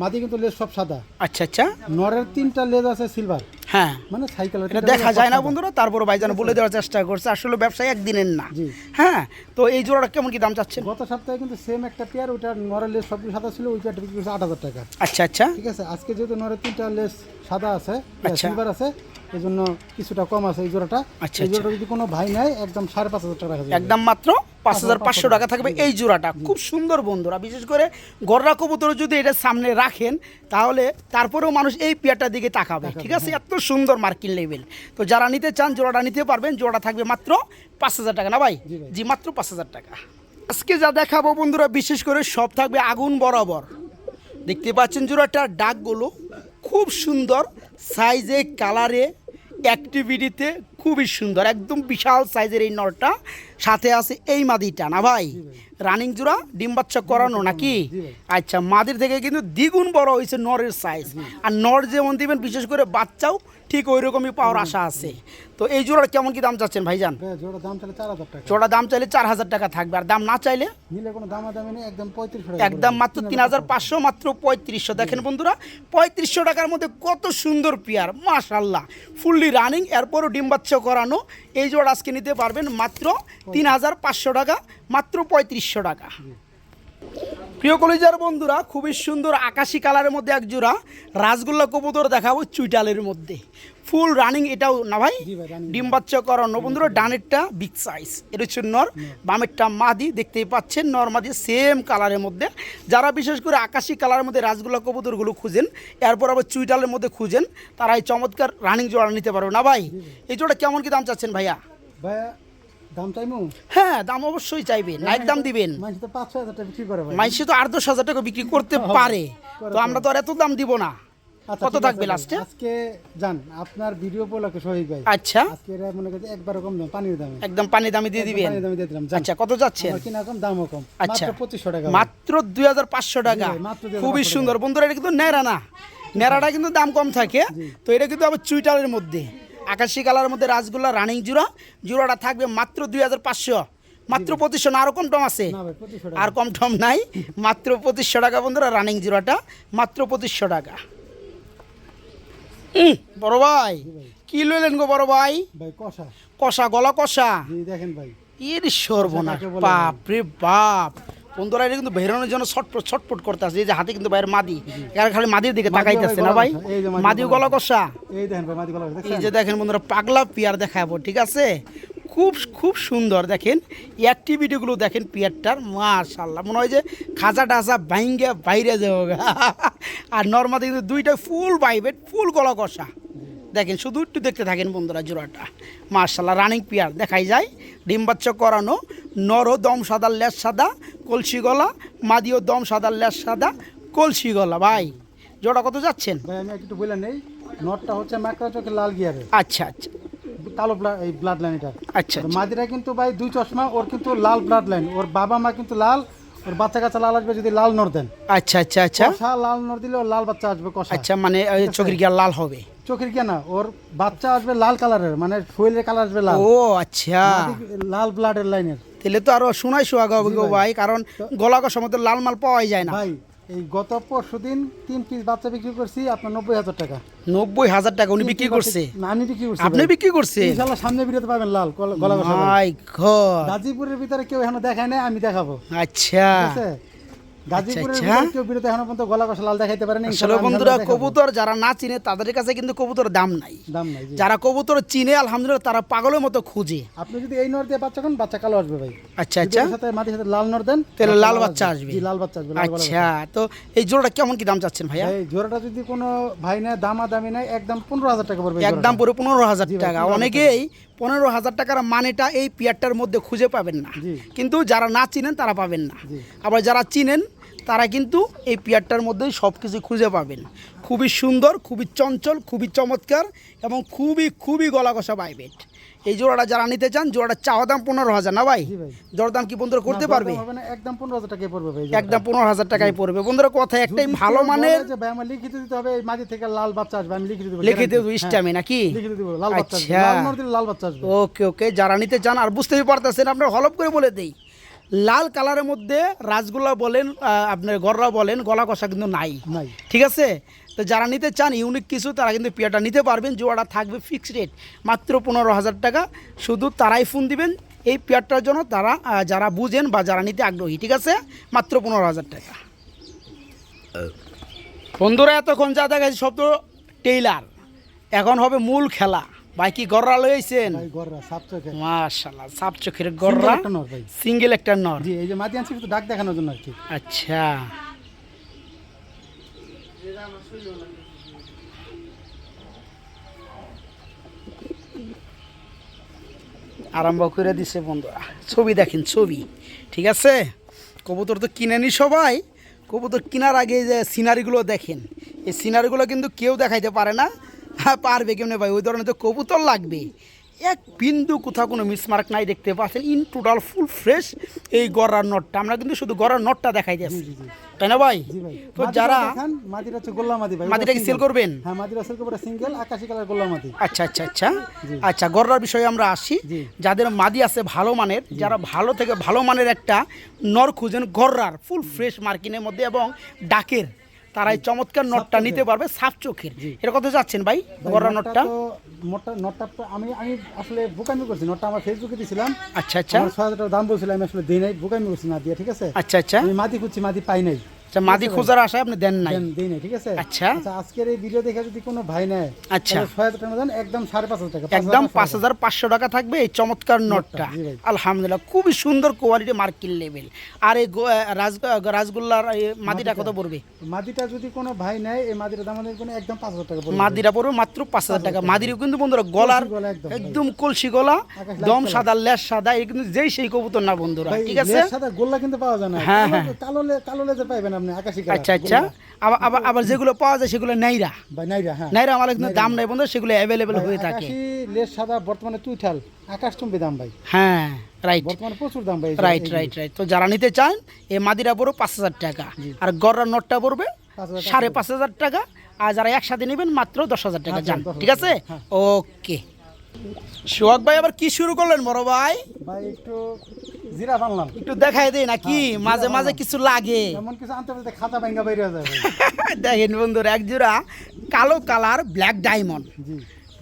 [SPEAKER 2] মাদি কিন্তু লেজ সব সাদা।
[SPEAKER 1] আচ্ছা আচ্ছা।
[SPEAKER 2] নরের 3টা লেজ আছে সিলভার,
[SPEAKER 1] হ্যাঁ
[SPEAKER 2] মানে সাইকেল।
[SPEAKER 1] এটা দেখা যায় না বন্ধুরা, তারপরে ভাইজান বলে দেওয়ার চেষ্টা করছে, আসলে ব্যবসায় একদিনের না।
[SPEAKER 2] জি।
[SPEAKER 1] হ্যাঁ, তো এই জোড়াটা কেমন কি দাম চাচ্ছেন?
[SPEAKER 2] গত সপ্তাহে কিন্তু সেম একটা পেয়ার, ওইটা নরের লেজ সবগুলো সাদা ছিল, ওই পেয়ারটা বিক্রি করছে 8,000 টাকা।
[SPEAKER 1] আচ্ছা আচ্ছা
[SPEAKER 2] ঠিক আছে। আজকে যেহেতু নরের 3টা লেজ সাদা আছে,
[SPEAKER 1] আচ্ছা।
[SPEAKER 2] সিলভার আছে, এই জন্য কিছুটা কম আছে এই জোড়াটা।
[SPEAKER 1] আচ্ছা,
[SPEAKER 2] এই জোড়াটা যদি কোনো ভাই নেয় একদম 5,500 টাকা রাখা যাবে।
[SPEAKER 1] একদম মাত্র 5,500 টাকা থাকবে এই জোড়াটা। খুব সুন্দর বন্ধুরা, বিশেষ করে গররা কবুতর যদি এটা সামনে রাখেন তাহলে তারপরেও মানুষ এই পেয়ারটার দিকে তাকাবে। ঠিক আছে, এত সুন্দর মার্কিন লেভেল। তো যারা নিতে চান জোড়াটা নিতে পারবেন। জোড়া থাকবে মাত্র 5,000 টাকা না ভাই? জি মাত্র 5,000 টাকা। আজকে যা দেখাবো বন্ধুরা, বিশেষ করে সব থাকবে আগুন বরাবর। দেখতে পাচ্ছেন জোড়াটার ডাকগুলো খুব সুন্দর, সাইজে, কালারে, অ্যাক্টিভিটিতে খুবই সুন্দর, একদম বিশাল সাইজের এই নরটা। সাথে আছে এই মাদিটা না ভাই? রানিং জোড়া, ডিম বাচ্চা করানো নাকি? আচ্ছা, মাদির থেকে কিন্তু দ্বিগুণ বড় হয়েছে নরের সাইজ। আর নর যেমন দিবেন, বিশেষ করে বাচ্চাও ঠিক ওই রকমই পাওয়ার আশা আছে। তো এই জোড়ার কেমন কি দাম চাচ্ছেন ভাইজান?
[SPEAKER 2] জোড়া দাম চাইলে 4,000 টাকা।
[SPEAKER 1] জোড়া দাম চাইলে 4,000 টাকা থাকবে, আর দাম না চাইলে
[SPEAKER 2] নিলে কোনো দামাদামি নেই, একদম 3500 টাকা।
[SPEAKER 1] একদম মাত্র 3,500, মাত্র 3500। দেখেন বন্ধুরা, 3500 টাকার মধ্যে কত সুন্দর পেয়ার, মাশাআল্লাহ, ফুললি রানিং, এরপরও ডিম বাচ্চা করানো। এই জোড়া আজকে নিতে পারবেন মাত্র 3,500 টাকা, মাত্র 3500 টাকা। প্রিয় কলিজার বন্ধুরা, খুবই সুন্দর আকাশি কালারের মধ্যে এক জোড়া রাসগোল্লা কবুতর দেখাবো চুইটালের মধ্যে, ফুল রানিং এটাও না ভাই? ডিম বাচ্চা করানো বন্ধুরা। ডানেরটা বিগ সাইজ, এটা হচ্ছে নর, বামেরটা মাদি। দেখতেই পাচ্ছেন নর মাদি সেম কালারের মধ্যে। যারা বিশেষ করে আকাশি কালারের মধ্যে রাসগোল্লা কবুতরগুলো খুঁজেন, এরপর আবার চুইটালের মধ্যে খুঁজেন, তারা এই চমৎকার রানিং জোড়া নিতে পারবে না ভাই? এই জোড়া কেমন কি দাম চাচ্ছেন ভাইয়া?
[SPEAKER 2] ভাইয়া দাম চাইমু?
[SPEAKER 1] হ্যাঁ, দাম অবশ্যই চাইবেন, নাইট দাম দিবেন।
[SPEAKER 2] মানুষ তো 5,000 টাকা বিক্রি করে ভাই।
[SPEAKER 1] মানুষে তো 8-10 টাকা বিক্রি করতে পারে, তো আমরা তো আর এত দাম দিব না।
[SPEAKER 2] আচ্ছা,
[SPEAKER 1] কত
[SPEAKER 2] ঠিক
[SPEAKER 1] থাকবে
[SPEAKER 2] আছে
[SPEAKER 1] লাস্টে?
[SPEAKER 2] ভাই। আজকে জান আপনার ভিডিও উপলক্ষে শহীদ ভাই,
[SPEAKER 1] আচ্ছা,
[SPEAKER 2] আজকে এরা মনে করছে একবার কম দাম, পানির দামে,
[SPEAKER 1] একদম পানি দামে দিয়ে দিবেন।
[SPEAKER 2] পানির দামে দিয়ে দিলাম। জান,
[SPEAKER 1] আচ্ছা, কত যাচ্ছেন?
[SPEAKER 2] আমার কিনা কম, দামও কম,
[SPEAKER 1] আচ্ছা,
[SPEAKER 2] মাত্র 2500 টাকা।
[SPEAKER 1] মাত্র 2,500 টাকা।
[SPEAKER 2] জি ভাই, মাত্র 2,500
[SPEAKER 1] খুবই সুন্দর বন্ধুরা, এটা কিন্তু নেড়া না, নেড়াটা কিন্তু দাম কম থাকে। তো এটা কিন্তু আবার চুইটালের মধ্যে আকাশি কালারের মধ্যে রাসগোল্লা রানিং জোড়া। জোড়াটা থাকবে মাত্র 2,500, মাত্র 2500 না, আরো কম টম আছে?
[SPEAKER 2] না ভাই, 2500 টাকা।
[SPEAKER 1] আর কম টম নাই, মাত্র 2500 টাকা বন্ধুরা রানিং জোড়াটা, মাত্র 2500 টাকা। বড় ভাই কি লইলেন গো বড় ভাই?
[SPEAKER 2] ভাই কষা,
[SPEAKER 1] কষা, গলা কষা।
[SPEAKER 2] জি দেখেন ভাই,
[SPEAKER 1] এর সর্বনাশ,
[SPEAKER 2] কাকে বলে
[SPEAKER 1] বাপ রে বাপ বন্ধুরা, এটা কিন্তু বেরোনোর জন্য ছটফট ছটফট করতে আসছে। এই যে হাতে কিন্তু বাইরের মাদি, এরা খালি মাদির দিকে তাকাইতেছে না ভাই?
[SPEAKER 2] এই যে
[SPEAKER 1] মাদিও গলা কষা।
[SPEAKER 2] এই দেখেন ভাই মাদি গলা,
[SPEAKER 1] এই
[SPEAKER 2] দেখছেন?
[SPEAKER 1] যে দেখেন বন্ধুরা, পাগলা পিয়ার দেখাবো, ঠিক আছে? খুব খুব সুন্দর, দেখেন অ্যাক্টিভিটিগুলো দেখেন পিয়ারটার, মাশাআল্লাহ, মনে হয় যে খাঁচা টাচা ভাঙ্গে বাইরে যাবো। আর নর্মালি কিন্তু দুইটা ফুল ভাইবেট, ফুল গলা কষা। দেখেন শুধু একটু দেখতে থাকেন বন্ধুরা, জোড়াটা মাশাআল্লাহ রানিং পিয়ার দেখাই যায়। ডিম বাচ্চা করানো, নরও দম সাদা, লেজ সাদা, কলসি গলা, মাদিও দম সাদা, লেজ সাদা, কলসি গলা। ভাই জোড়া কত যাচ্ছেন?
[SPEAKER 2] ভাই আমি একটু বলে নেই, নটটা হচ্ছে মাকড়া চোখে লাল গিয়ারে,
[SPEAKER 1] আচ্ছা আচ্ছা
[SPEAKER 2] কালো এই ব্লাড লাইন এটা।
[SPEAKER 1] আচ্ছা আচ্ছা।
[SPEAKER 2] মাদিরা কিন্তু ভাই 2 চশমা, ওর কিন্তু লাল ব্লাড লাইন, ওর বাবা মা কিন্তু লাল, ওর বাচ্চা কাচ্চা লাল আসবে যদি লাল নর দেন।
[SPEAKER 1] আচ্ছা আচ্ছা আচ্ছা
[SPEAKER 2] কষা লাল নর দিলে ওর লাল বাচ্চা আসবে কষা।
[SPEAKER 1] আচ্ছা, মানে চোখের গিয়া লাল হবে?
[SPEAKER 2] চোখের কি না, ওর বাচ্চা আসবে লাল কালারের, মানে শরীরের কালার আসবে লাল।
[SPEAKER 1] ও আচ্ছা,
[SPEAKER 2] লাল ব্লাডের লাইনের।
[SPEAKER 1] তাহলে তো আরো শোনাই সোহাগ হবে গো ভাই, কারণ গলা কষার মতো লাল মাল পাওয়াই যায় না
[SPEAKER 2] ভাই এই গত পরশুদিন 3 পিস বাচ্চা বিক্রি করছি আপনার 90,000 টাকা।
[SPEAKER 1] 90,000 টাকা উনি বিক্রি করছে,
[SPEAKER 2] না, আমি বিক্রি করছি।
[SPEAKER 1] আপনি বিক্রি করছেন?
[SPEAKER 2] ইনশাআল্লাহ সামনে ভিডিওতে পাবেন লাল গলা কষা।
[SPEAKER 1] মাই গড,
[SPEAKER 2] গাজীপুরের ভিতরে কেউ এখনো দেখায় না, আমি দেখাবো।
[SPEAKER 1] আচ্ছা
[SPEAKER 2] ঠিক আছে, গাজীপুরের ভিতরে কেউ ভিডিওতে এখনো পর্যন্ত গলা কষা লাল দেখাইতে পারে না।
[SPEAKER 1] আসলে বন্ধুরা কবুতর যারা না চিনে তাদের কাছে কিন্তু কবুতর দাম নাই।
[SPEAKER 2] দাম নাই।
[SPEAKER 1] যারা কবুতর চিনে আলহামদুলিল্লাহ তারা পাগলের মতো খুঁজে।
[SPEAKER 2] আপনি যদি এই নর দিয়ে বাচ্চা কোন বাচ্চা কালো আসবে ভাই।
[SPEAKER 1] আচ্ছা আচ্ছা,
[SPEAKER 2] সাথে মাটির সাথে লাল নর দেন
[SPEAKER 1] তাহলে লাল বাচ্চা আসবে।
[SPEAKER 2] জি, লাল বাচ্চা আসবে, লাল গলা।
[SPEAKER 1] আচ্ছা, তো এই জোড়াটা কেমন কি দাম চাচ্ছেন ভাইয়া?
[SPEAKER 2] এই জোড়াটা যদি কোনো ভাই নেয় দামি নাই, একদম 15,000 টাকা পড়বে।
[SPEAKER 1] একদম পুরো 15,000 টাকা। অনেকেই 15,000 টাকার মানেটা এই পিয়ারটার মধ্যে খুঁজে পাবেন না, কিন্তু যারা না চিনেন তারা পাবেন না। আবার যারা চিনেন তারা কিন্তু এই পিয়ারটার মধ্যেই সব কিছু খুঁজে পাবেন। খুবই সুন্দর, খুবই চঞ্চল, খুবই চমৎকার এবং খুবই গলা কষা বাইবেট। এই জোড়াটা যারা নিতে চান, জোড়াটা চাওয়া দাম 15,000 না ভাই? দরদাম কি বন্ধুরা করতে পারবে?
[SPEAKER 2] একদম 15,000 টাকায় পড়বে ভাই।
[SPEAKER 1] একদম 15,000 টাকায় পড়বে। বন্ধুরা কথা একটাই, ভালো মানের
[SPEAKER 2] ভাই আমার লিখিত দিতে হবে, এই মাঝে থেকে লাল বাচ্চা আসবে, আমি লিখিত দেব।
[SPEAKER 1] লিখে দেবো ইস্টামে নাকি?
[SPEAKER 2] লিখিত দেব, লাল বাচ্চা আসবে,
[SPEAKER 1] আচ্ছা,
[SPEAKER 2] লাল নর দিলে লাল বাচ্চা আসবে।
[SPEAKER 1] ওকে ওকে, যারা নিতে চান আর বুঝতেই পারতেছেন, আপনার হলপ করে বলে দেই, লাল কালারের মধ্যে রাজগোল্লা বলেন, আপনার গররা বলেন, গলা কষা কিন্তু নাই। ঠিক আছে, তো যারা নিতে চান ইউনিক কিছু তারা কিন্তু পিয়াটা নিতে পারবেন। জোড়াটা থাকবে ফিক্সড রেট মাত্র 15,000 টাকা। শুধু তারাই ফোন দিবেন এই পিয়ারটার জন্য, তারা যারা বুঝেন বা যারা নিতে আগ্রহী। ঠিক আছে, মাত্র 15,000 টাকা। বন্ধুরা এতক্ষণ যা দেখা সব তো টেইলার, এখন হবে মূল খেলা। ভাই কি গররা লইছেন?
[SPEAKER 2] ভাই গররা সাপ চোখের,
[SPEAKER 1] মাশাআল্লাহ, সাপ চোখের গররা, সিঙ্গেল একটা নর।
[SPEAKER 2] জি, এই যে মাদি আনছি শুধু ডাক দেখানোর জন্য আর কি।
[SPEAKER 1] আচ্ছা, আরম্ভ করে দিছে বন্ধুরা। ছবি দেখেন, ছবি। ঠিক আছে, কবুতর তো কিনেনি সবাই। কবুতর কেনার আগে যে সিনারিগুলো দেখেন, এই সিনারিগুলো কিন্তু কেউ দেখাইতে পারে না। হ্যাঁ, পারবে কেমনে ভাই? ওই ধরনের তো কবুতর লাগবে, এক বিন্দু কোথাও কোনো মিসমার্ক নাই। দেখতে পাচ্ছেন ইন টোটাল ফুল ফ্রেশ এই গড়ার নটটা। আমরা কিন্তু শুধু গড়ার নটটা দেখাই দিয়েছি, তাই না ভাই? তো যারা
[SPEAKER 2] মাদিরা হচ্ছে গোল্লা মাদি ভাই,
[SPEAKER 1] মাদিটা কি সেল করবেন?
[SPEAKER 2] হ্যাঁ, মাদিরা সেল করবে, সিঙ্গেল আকাশী কালার গোল্লা মাদি।
[SPEAKER 1] আচ্ছা আচ্ছা আচ্ছা আচ্ছা, গড়ার বিষয়ে আমরা আসি। যাদের মাদি আছে ভালো মানের, যারা ভালো থেকে ভালো মানের একটা নর খুঁজেন গড়ার ফুল ফ্রেশ মার্কিনের মধ্যে এবং ডাকের, তারা এই চমৎকার নটটা নিতে পারবে, সাপ চোখের। এর কথা যাচ্ছেন ভাই গড়ার নটটা?
[SPEAKER 2] নটটা আমি আসলে বোকামি করছি, নটটা আমার ফেসবুকে দিয়েছিলাম।
[SPEAKER 1] আচ্ছা আচ্ছা,
[SPEAKER 2] 6,000 টাকা দাম বলছিলাম, আমি আসলে দেই নাই, বোকামি করছি না দিয়ে। ঠিক আছে,
[SPEAKER 1] আচ্ছা আচ্ছা,
[SPEAKER 2] আমি মাদি খুঁজছি, মাদি পাই নাই।
[SPEAKER 1] আচ্ছা, মাদি খোঁজার আশায় আপনি দেন নাই?
[SPEAKER 2] দেই নাই। ঠিক আছে,
[SPEAKER 1] আচ্ছা,
[SPEAKER 2] আজকের এই ভিডিও দেখে যদি কোনো ভাই নেয়,
[SPEAKER 1] আচ্ছা,
[SPEAKER 2] 6,000 টাকা দেন, একদম 5,500 টাকা,
[SPEAKER 1] একদম 5,500 টাকা থাকবে এই চমৎকার নটটা। আলহামদুলিল্লাহ, খুবই সুন্দর কোয়ালিটি, মার্কিন লেভেল। আর এই রাজগোল্লার মাদিটা কত পড়বে?
[SPEAKER 2] মাদিটা যদি কোনো ভাই নেয়, এই মাদিটার দাম কোনো একদম 5,000 টাকা পড়বে।
[SPEAKER 1] মাদিটা পড়বে মাত্র 5,000 টাকা। মাদিরও কিন্তু বন্ধুরা গলার একদম কলসি গলা, দম সাদা, লেজ সাদা, এই কিন্তু যেই সেই কবুতর না বন্ধুরা। ঠিক আছে,
[SPEAKER 2] লেজ সাদা গোল্লা কিন্তু পাওয়া যায় না।
[SPEAKER 1] হ্যাঁ হ্যাঁ,
[SPEAKER 2] কালো লেজে পাইবেন আপনি আকাশী কালার।
[SPEAKER 1] আচ্ছা আচ্ছা, আবার যেগুলো পাওয়া যায় সেগুলো নাইরা,
[SPEAKER 2] হ্যাঁ,
[SPEAKER 1] নাইরা আমার কিন্তু দাম নাই বন্ধু, সেগুলো অ্যাভেলেবেল হয়ে থাকে।
[SPEAKER 2] আকাশী লেজ সাদা বর্তমানে তুইঠাল আকাশচুম্বী দাম ভাই।
[SPEAKER 1] হ্যাঁ, রাইট,
[SPEAKER 2] বর্তমানে প্রচুর দাম ভাই।
[SPEAKER 1] Right right right. তো যারা নিতে চান এই মাদিরা পড়বে 5,000 টাকা, আর গড়ার নটটা পড়বে 5,500 টাকা। আর যারা একসাথে নেবেন মাত্র 10,000 টাকা যান। ঠিক আছে, ওকে। সোহাগ ভাই আবার কি শুরু করলেন বড় ভাই?
[SPEAKER 2] ভাই একটু জিরা বানলাম,
[SPEAKER 1] একটু দেখাই দেই নাকি? মাঝে মাঝে কিছু লাগে,
[SPEAKER 2] এমন কিছু আনতে বলতে খাতা ভাঙা বাইরে যায়।
[SPEAKER 1] দেখেন বন্ধুরা, এক জোড়া কালো কালার ব্ল্যাক ডায়মন্ড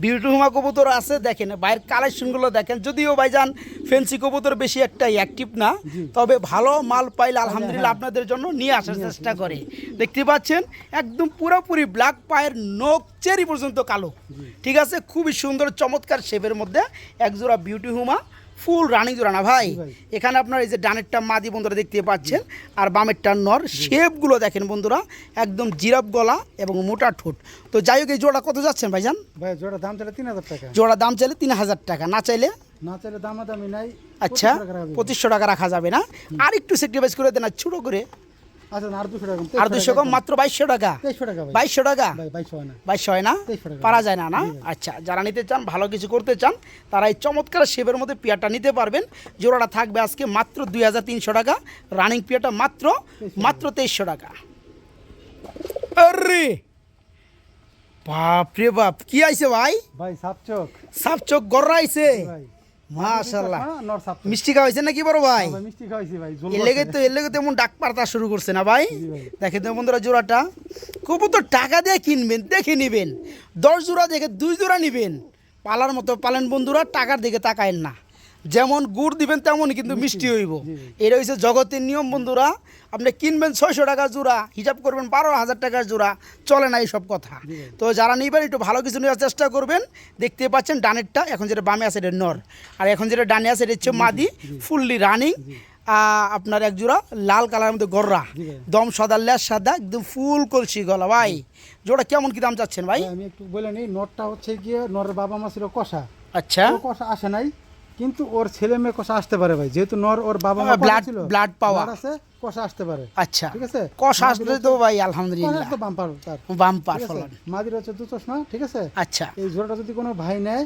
[SPEAKER 1] বিউটি হুমা কবুতর আছে। দেখেন বাইরের কালেকশনগুলো দেখেন। যদিও ভাইজান ফেন্সি কবুতর বেশি একটা অ্যাক্টিভ না, তবে ভালো মাল পাইলে আলহামদুলিল্লাহ আপনাদের জন্য নিয়ে আসার চেষ্টা করে। দেখতে পাচ্ছেন একদম পুরোপুরি ব্ল্যাক, পায়ের নখ চেরি পর্যন্ত কালো। ঠিক আছে, খুবই সুন্দর চমৎকার শেপের মধ্যে একজোড়া বিউটি হুমা, ফুল রানিং জোড়া না ভাই? এখানে আপনার এই যে ডানেরটা মাদি বন্ধুরা দেখতে পাচ্ছেন, আর বামেরটা নর। শেপগুলো দেখেন বন্ধুরা, একদম জিরাফ গলা এবং মোটা ঠোঁট। তো যাই হোক, এই জোড়া কত যাচ্ছেন ভাইজান?
[SPEAKER 2] ভাই জোড়া দাম চাইলে 3,000 টাকা।
[SPEAKER 1] জোড়া দাম চাইলে 3,000 টাকা, না চাইলে
[SPEAKER 2] দামাদামি নাই।
[SPEAKER 1] আচ্ছা, 2,500 টাকা রাখা যাবে না? আর একটু স্যাক্রিফাইস করে দেন, ছোট করে।
[SPEAKER 2] আচ্ছা, আর 200 টাকা,
[SPEAKER 1] আর 200 কম, মাত্র 2,200 টাকা। 2,200 টাকা, 2,200 হয় না? পারা যায় না না? আচ্ছা, যারা নিতে চান, ভালো কিছু করতে চান, তারা এই চমৎকার শেপের মধ্যে পিয়ারটা নিতে পারবেন। জোড়াটা থাকবে আজকে মাত্র 2,300 টাকা। রানিং পিয়ারটা মাত্র 2,300 টাকা। আরে বাপ রে বাপ, কি আইছে ভাই?
[SPEAKER 2] ভাই সাপচোক,
[SPEAKER 1] সাপচোক গড়রা আইছে। মাশাআল্লাহ
[SPEAKER 2] নর সাপ
[SPEAKER 1] মিষ্টি খাওয়াইছেন নাকি বড় ভাই?
[SPEAKER 2] ভাই মিষ্টি খাওয়াইছি ভাই
[SPEAKER 1] এর লেগে তো এমন ডাক পারতা শুরু করছে না ভাই।
[SPEAKER 2] জি ভাই।
[SPEAKER 1] দেখেন তো বন্ধুরা জোড়াটা কবুতর টাকা দিয়ে কিনবেন, দেখে নেবেন, 10 জোড়া দেখে 2 জোড়া নেবেন, পালার মতো পালেন বন্ধুরা, টাকার দিকে তাকায়েন না। যেমন গুড় দিবেন তেমনই কিন্তু মিষ্টি হইব। এটা হচ্ছে জগতের নিয়ম বন্ধুরা। আপনি কিনবেন 600 টাকা জোড়া, হিসাব করবেন 12,000 টাকার জোড়া, চলে না এইসব কথা। তো যারা নিবেন একটু ভালো কিছু নেওয়ার চেষ্টা করবেন। দেখতে পাচ্ছেন ডানেরটা, এখন যেটা বামে আছে এটা নর, আর এখন যেটা ডানে আছে এটা হচ্ছে মাদি, ফুললি রানিং। আপনার এক জোড়া লাল কালারের মধ্যে গররা, দম সাদা, লেজ সাদা, একদম ফুল কলসি গলা। ভাই জোড়া কেমন কি দাম চাচ্ছেন ভাই?
[SPEAKER 2] আমি একটু বলে নিই, নরটা হচ্ছে গিয়ে নরের বাবা মা ছিল কষা,
[SPEAKER 1] আচ্ছা,
[SPEAKER 2] ও কষা আসে নাই, কিন্তু ওর ছেলে মেয়ে কষা আসতে পারে ভাই, যেহেতু নর ওর বাবা মা
[SPEAKER 1] ব্লাড
[SPEAKER 2] ছিল,
[SPEAKER 1] ব্লাড পাওয়া
[SPEAKER 2] blood আছে, কষা আসতে পারে।
[SPEAKER 1] আচ্ছা,
[SPEAKER 2] ঠিক আছে,
[SPEAKER 1] কষা আসলে তো ভাই
[SPEAKER 2] কষা
[SPEAKER 1] আলহামদুলিল্লাহ
[SPEAKER 2] তো বাম্পার তার,
[SPEAKER 1] বাম্পার
[SPEAKER 2] ঠিক আছে?
[SPEAKER 1] ফলন।
[SPEAKER 2] মাদির হচ্ছে 2 চশমা, ঠিক আছে।
[SPEAKER 1] আচ্ছা,
[SPEAKER 2] এই জোড়াটা যদি কোনো ভাই নেয়,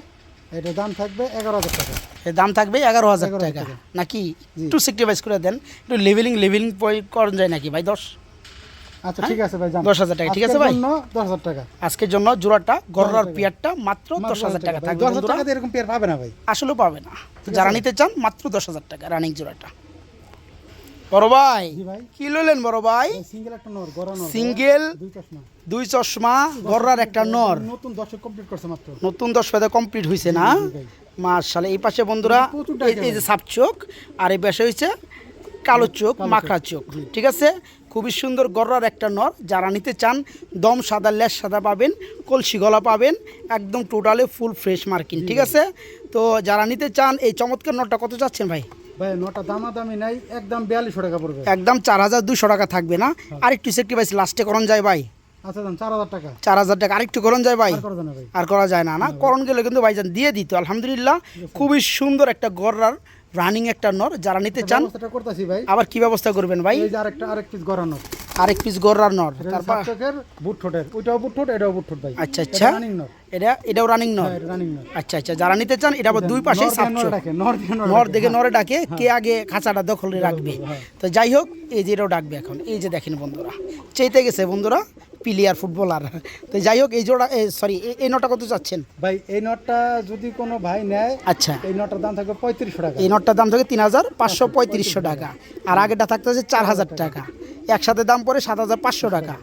[SPEAKER 2] এটার দাম থাকবে 11,000 টাকা।
[SPEAKER 1] এর দাম থাকবে 11,000
[SPEAKER 2] 11,000
[SPEAKER 1] টাকা
[SPEAKER 2] টাকা।
[SPEAKER 1] নাকি?
[SPEAKER 2] জি।
[SPEAKER 1] একটু সেক্রিফাইস করে দেন, একটু লেভেলিং করেন যায় নাকি ভাই? 10
[SPEAKER 2] আচ্ছা ঠিক আছে ভাই, জান
[SPEAKER 1] 10,000 টাকা, ঠিক আছে ভাই?
[SPEAKER 2] 10,000 টাকা,
[SPEAKER 1] আজকের জন্য জোড়াটা গররার
[SPEAKER 2] 10,000
[SPEAKER 1] পিয়ারটা মাত্র 10,000 টাকা থাকবে
[SPEAKER 2] 10,000
[SPEAKER 1] বন্ধুরা।
[SPEAKER 2] টাকা দিয়ে এরকম পেয়ার পাবে না ভাই।
[SPEAKER 1] আসলে পাবে না, যারা নিতে চান মাত্র 10,000 টাকা রানিং জোড়াটা। বড় ভাই
[SPEAKER 2] জি ভাই,
[SPEAKER 1] কি লইলেন বড় ভাই?
[SPEAKER 2] সিঙ্গেল একটা নর, গড়া নর,
[SPEAKER 1] সিঙ্গেল
[SPEAKER 2] 2 চশমা,
[SPEAKER 1] 2 চশমা গররার একটা নর,
[SPEAKER 2] নতুন 10 কমপ্লিট করছে মাত্র।
[SPEAKER 1] নতুন 10 ফেদা কমপ্লিট হয়েছে না?
[SPEAKER 2] জি ভাই।
[SPEAKER 1] মাশাআল্লাহ। এই পাশে বন্ধুরা
[SPEAKER 2] প্রচুর
[SPEAKER 1] এই যে সাপ চোখ, আর এই পাশে হয়েছে কালো চোখ, মাখরা চোখ, ঠিক আছে। খুবই সুন্দর গররার একটা নর। যারা নিতে চান দম সাদা, লেজ সাদা পাবেন, কলসি গলা পাবেন, একদম টোটালি ফুল ফ্রেশ মার্কিং, ঠিক আছে। তো যারা নিতে চান এই চমৎকার নরটা কত চাচ্ছেন ভাই?
[SPEAKER 2] ভাই নটা দামাদামি নাই, একদম 4200 টাকা পড়বে।
[SPEAKER 1] একদম 4,200 টাকা থাকবে না? আর একটু সেক্রিফাইস লাস্টে করণ যায় ভাই?
[SPEAKER 2] আচ্ছা দাম 4,000 টাকা,
[SPEAKER 1] 4,000 টাকা আরেকটু করণ যায় ভাই?
[SPEAKER 2] আর করে দেন না ভাই।
[SPEAKER 1] আর করা যায় না, না করণ গেলে কিন্তু ভাইজান দিয়ে দিত আলহামদুলিল্লাহ। খুবই সুন্দর একটা গররার রানিং একটা নর। যারা নিতে চান
[SPEAKER 2] ব্যবস্থাটা করতেছি ভাই।
[SPEAKER 1] আবার কি ব্যবস্থা করবেন ভাই?
[SPEAKER 2] এই যে আরেক পিস গড়া নর,
[SPEAKER 1] আরেক পিস গররার নর, তারপর
[SPEAKER 2] চোখের বুট ঠোঁটের, ওইটাও বুট ঠোঁট, এটাও বুট ঠোঁট ভাই।
[SPEAKER 1] আচ্ছা আচ্ছা,
[SPEAKER 2] রানিং নর,
[SPEAKER 1] এটাও রানিং নর।
[SPEAKER 2] হ্যাঁ রানিং নর।
[SPEAKER 1] আচ্ছা আচ্ছা, যারা নিতে চান এটা আবার দুই পাশেই সাপ চোখ,
[SPEAKER 2] নর দিয়ে
[SPEAKER 1] নর দেখে নরে ডাকে, কে আগে খাঁচাটা দখলে রাখবে। তো যাই হোক, এই যে এটাও ডাকবে এখন। এই যে দেখেন বন্ধুরা, চেইতে গেছে বন্ধুরা, প্লেয়ার ফুটবলার। তো যাই হোক, এই জোড়া সরি এই নটা কত চাচ্ছেন
[SPEAKER 2] ভাই? এই নটটা যদি কোনো ভাই নেয়,
[SPEAKER 1] আচ্ছা,
[SPEAKER 2] এই নটটার দাম থাকবে 3500 টাকা।
[SPEAKER 1] এই নটটার দাম থাকে 3,535 টাকা, আর আগেরটা থাকতেছে 4,000 টাকা। একসাথে দাম পড়ে 7,500 টাকা।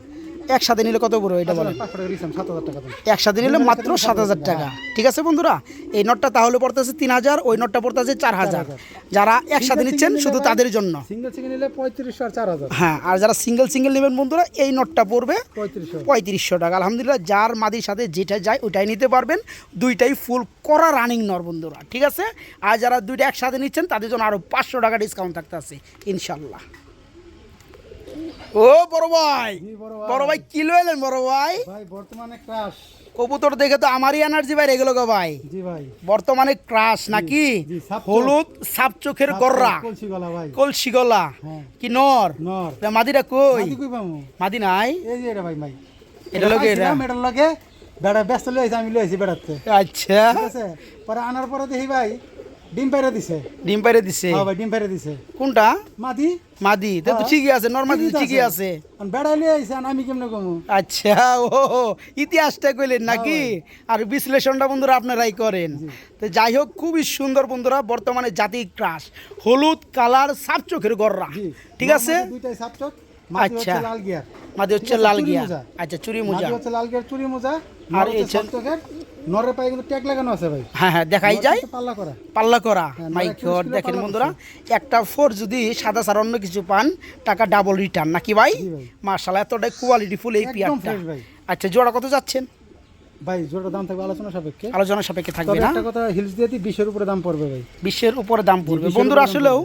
[SPEAKER 1] একসাথে নিলে কত বড় এটা বলেন?
[SPEAKER 2] 500 টাকা দিলাম, 7,000 টাকা দাম।
[SPEAKER 1] একসাথে নিলে মাত্র 7,000 টাকা, ঠিক আছে বন্ধুরা। এই নটটা তাহলে পড়তেছে 3,000, ওই নটটা পড়তেছে 4,000। যারা একসাথে নিচ্ছেন শুধু তাদের জন্য।
[SPEAKER 2] সিঙ্গেল নিলে 3500 আর 4000।
[SPEAKER 1] হ্যাঁ, আর যারা সিঙ্গেল নেবেন বন্ধুরা, এই নটটা পড়বে
[SPEAKER 2] 3500।
[SPEAKER 1] 3500 টাকা। আলহামদুলিল্লাহ, যার মাদির সাথে যেটা যায় ওইটাই নিতে পারবেন। দুইটাই ফুল করা রানিং নর বন্ধুরা, ঠিক আছে। আর যারা দুইটা একসাথে নিচ্ছেন তাদের জন্য আরও 500 টাকা ডিসকাউন্ট থাকতে আছে ইনশাল্লাহ। ও বড় ভাই,
[SPEAKER 2] জি
[SPEAKER 1] বড় ভাই কি লইলেন বড় ভাই?
[SPEAKER 2] ভাই বর্তমানে ক্রাশ।
[SPEAKER 1] কবুতর দেখে তো আমারই এনার্জি বাইরে গেল গো ভাই।
[SPEAKER 2] জি ভাই,
[SPEAKER 1] বর্তমানে ক্রাশ নাকি?
[SPEAKER 2] জি, সাপ চোখ।
[SPEAKER 1] হলুদ সাপ চোখের গররা,
[SPEAKER 2] কলসি গলা ভাই।
[SPEAKER 1] কলসি গলা,
[SPEAKER 2] হ্যাঁ।
[SPEAKER 1] কি নর?
[SPEAKER 2] নর।
[SPEAKER 1] তা মাদিরা কই?
[SPEAKER 2] মাদি কই পামু?
[SPEAKER 1] মাদি নাই?
[SPEAKER 2] এই যে এটা ভাই ভাই।
[SPEAKER 1] এটা লগে এরা।
[SPEAKER 2] এটার লগে বেড়া ব্যস্ত লইছে, আমি লইছি বেড়াতে।
[SPEAKER 1] আচ্ছা,
[SPEAKER 2] ঠিক আছে, পরে আনার পরে দেখি ভাই ডিম পাইরা দিছে।
[SPEAKER 1] ডিম পাইরে দিছে?
[SPEAKER 2] হ্যাঁ ভাই, ডিম পাইরা দিছে।
[SPEAKER 1] কোনটা?
[SPEAKER 2] মাদি।
[SPEAKER 1] মাদি তো
[SPEAKER 2] হ্যাঁ।
[SPEAKER 1] ঠিকই আছে, নরমাদি ঠিকই আছে।
[SPEAKER 2] বেড়া লিয়ে আইছে, আমি কেমনে কমু?
[SPEAKER 1] আচ্ছা, ও ইতিহাসটা কইলেন নাকি? আর বিশ্লেষণটা বন্ধুরা আপনারাই করেন। তো যাই হোক, খুবই সুন্দর বন্ধুরা, বর্তমানে জাতি ক্রাশ, হলুদ কালার সাপ চোখের গররা,
[SPEAKER 2] জি।
[SPEAKER 1] ঠিক আছে।
[SPEAKER 2] দুইটাই সাপচক। মাদি
[SPEAKER 1] আচ্ছা।
[SPEAKER 2] হচ্ছে লাল গিয়ার।
[SPEAKER 1] মাদি হচ্ছে
[SPEAKER 2] ঠিক আছে,
[SPEAKER 1] লাল
[SPEAKER 2] চুরি
[SPEAKER 1] গিয়া,
[SPEAKER 2] মোজা।
[SPEAKER 1] আচ্ছা চুরি
[SPEAKER 2] মাদি
[SPEAKER 1] মোজা।
[SPEAKER 2] হচ্ছে লাল গিয়ার, চুরি মোজা।
[SPEAKER 1] আর
[SPEAKER 2] আর
[SPEAKER 1] এই
[SPEAKER 2] এই সাপচকের নরের পায়ে কিন্তু ট্যাগ লাগানো আছে ভাই।
[SPEAKER 1] হ্যাঁ হ্যাঁ, দেখাই যায়,
[SPEAKER 2] পাল্লা করা।
[SPEAKER 1] পাল্লা করা।
[SPEAKER 2] হ্যাঁ,
[SPEAKER 1] মাই
[SPEAKER 2] নয় 21
[SPEAKER 1] গড,
[SPEAKER 2] কিলো
[SPEAKER 1] দেখেন
[SPEAKER 2] পাল্লা
[SPEAKER 1] বন্ধুরা, একটা ফোর যদি সাদা সার অন্য কিছু পান, টাকা ডাবল রিটার্ন নাকি ভাই?
[SPEAKER 2] জি ভাই।
[SPEAKER 1] মাশাআল্লাহ, এতটাই কোয়ালিটি ফুল এই
[SPEAKER 2] একদম
[SPEAKER 1] পিয়ারটা।
[SPEAKER 2] fresh ভাই।
[SPEAKER 1] আচ্ছা, জোড়া কত যাচ্ছেন?
[SPEAKER 2] ভাই জোড়ার দাম থাকবে আলোচনা সাপেক্ষে।
[SPEAKER 1] আলোচনা সাপেক্ষে থাকবে
[SPEAKER 2] তবে
[SPEAKER 1] না?
[SPEAKER 2] একটা কথা, হিলস দিয়ে 20 এর উপরে দাম পড়বে ভাই।
[SPEAKER 1] 20-এর উপরে দাম পড়বে
[SPEAKER 2] 20-এর
[SPEAKER 1] বন্ধুরা।
[SPEAKER 2] উপরে দাম
[SPEAKER 1] আসলেও